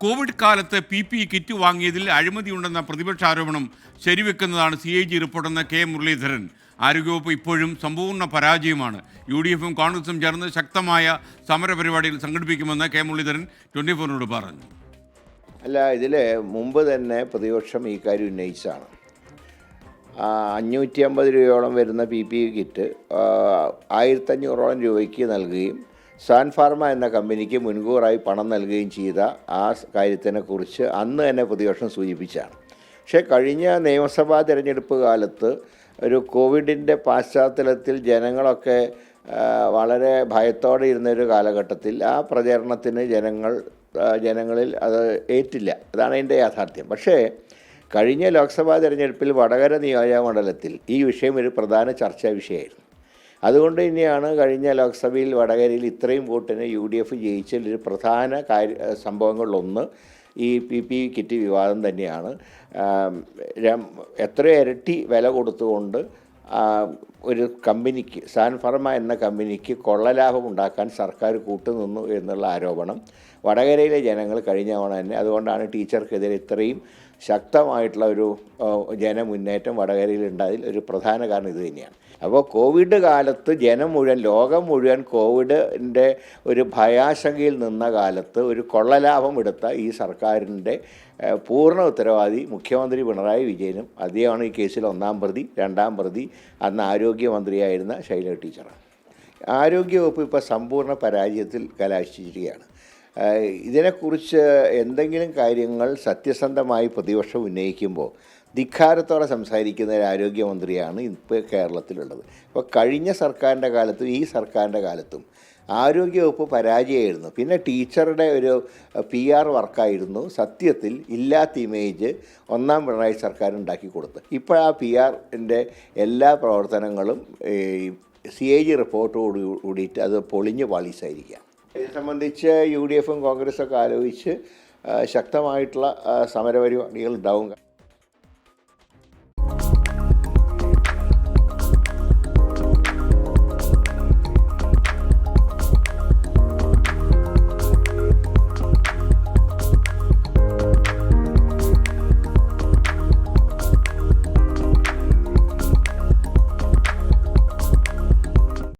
Covid കാലത്ത് PPE kit വാങ്ങിയതിൽ അഴിമതിയുണ്ടെന്ന പ്രതിപക്ഷ ആരോപണം ശരിവെക്കുന്നതാണ് CAG റിപ്പോർട്ടെന്ന് കെ മുരളീധരൻ. ആരോഗ്യവകുപ്പ് ഇപ്പോഴും സമ്പൂർണ്ണ പരാജയമാണ്. UDF-ഉം കോൺഗ്രസും ചേർന്ന് ശക്തമായ സമരപരിപാടികൾ സംഘടിപ്പിക്കുമെന്ന് കെ മുരളീധരൻ 24-നോട് പറഞ്ഞു. അല്ല, ഇതിൽ മുമ്പ് തന്നെ പ്രതിപക്ഷം ഈ കാര്യം ഉന്നയിച്ചാണ്. 550 രൂപയോളം വരുന്ന PPE കിറ്റ് 1500 രൂപയ്ക്ക് നൽകുകയും സാൻ ഫാർമ എന്ന കമ്പനിക്ക് മുൻകൂറായി പണം നൽകുകയും ചെയ്ത ആ കാര്യത്തിനെക്കുറിച്ച് അന്ന് തന്നെ പ്രതിപക്ഷം സൂചിപ്പിച്ചാണ്. പക്ഷേ കഴിഞ്ഞ നിയമസഭാ തിരഞ്ഞെടുപ്പ് കാലത്ത് ഒരു കോവിഡിൻ്റെ പശ്ചാത്തലത്തിൽ ജനങ്ങളൊക്കെ വളരെ ഭയത്തോടെ ഇരുന്നൊരു കാലഘട്ടത്തിൽ ആ പ്രചരണത്തിന് ജനങ്ങളിൽ അത് ഏറ്റില്ല. അതാണ് അതിൻ്റെ യാഥാർത്ഥ്യം. പക്ഷേ കഴിഞ്ഞ ലോക്സഭാ തിരഞ്ഞെടുപ്പിൽ വടകര നിയോജകമണ്ഡലത്തിൽ ഈ വിഷയം ഒരു പ്രധാന ചർച്ചാ വിഷയമായിരുന്നു. അതുകൊണ്ട് തന്നെയാണ് കഴിഞ്ഞ ലോക്സഭയിൽ വടകരയിൽ ഇത്രയും വോട്ടിന് UDF ജയിച്ചതിൽ ഒരു പ്രധാന സംഭവങ്ങളിലൊന്ന് ഈ PPE കിറ്റ് വിവാദം തന്നെയാണ്. എത്രയോ ഇരട്ടി വില കൊടുത്തുകൊണ്ട് ഒരു കമ്പനിക്ക്, സാൻ ഫാർമ എന്ന കമ്പനിക്ക് കൊള്ളലാഭം ഉണ്ടാക്കാൻ സർക്കാർ കൂട്ടുനിന്നു എന്നുള്ള ആരോപണം വടകരയിലെ ജനങ്ങൾ കഴിഞ്ഞ തവണ തന്നെ. അതുകൊണ്ടാണ് ടീച്ചർക്കെതിരെ ഇത്രയും ശക്തമായിട്ടുള്ള ഒരു ജനമുന്നേറ്റം വടകരയിൽ ഉണ്ടായതിൽ ഒരു പ്രധാന കാരണം ഇത് തന്നെയാണ്. അപ്പോൾ കോവിഡ് കാലത്ത് ലോകം മുഴുവൻ കോവിഡിൻ്റെ ഒരു ഭയാശങ്കയിൽ നിന്ന കാലത്ത് ഒരു കൊള്ളലാഭം എടുത്ത ഈ സർക്കാരിൻ്റെ പൂർണ്ണ ഉത്തരവാദി മുഖ്യമന്ത്രി പിണറായി വിജയനും അദ്ദേഹമാണ് ഈ കേസിൽ ഒന്നാം പ്രതി. രണ്ടാം പ്രതി അന്ന് ആരോഗ്യമന്ത്രിയായിരുന്ന ശൈലജ ടീച്ചറാണ്. ആരോഗ്യവകുപ്പ് ഇപ്പോൾ സമ്പൂർണ്ണ പരാജയത്തിൽ കലാശിച്ചിരിക്കുകയാണ്. ഇതിനെക്കുറിച്ച് എന്തെങ്കിലും കാര്യങ്ങൾ സത്യസന്ധമായി പ്രതിപക്ഷം ഉന്നയിക്കുമ്പോൾ ധിക്കാരത്തോടെ സംസാരിക്കുന്ന ഒരു ആരോഗ്യമന്ത്രിയാണ് ഇപ്പോൾ കേരളത്തിലുള്ളത്. അപ്പോൾ കഴിഞ്ഞ സർക്കാരിൻ്റെ കാലത്തും ഈ സർക്കാരിൻ്റെ കാലത്തും ആരോഗ്യവകുപ്പ് പരാജയമായിരുന്നു. പിന്നെ ടീച്ചറുടെ ഒരു PR വർക്കായിരുന്നു സത്യത്തിൽ ഇല്ലാത്ത ഇമേജ് ഒന്നാം പിണറായി സർക്കാർ ഉണ്ടാക്കി കൊടുത്ത്. ഇപ്പോൾ ആ PRൻ്റെ എല്ലാ പ്രവർത്തനങ്ങളും CAG റിപ്പോർട്ടോട് കൂടിയിട്ട് അത് പൊളിഞ്ഞ് പാളീസായിരിക്കുക. ഇത് സംബന്ധിച്ച് UDF-ഉം കോൺഗ്രസൊക്കെ ആലോചിച്ച് ശക്തമായിട്ടുള്ള സമരപരിപാടികൾ ഉണ്ടാവും.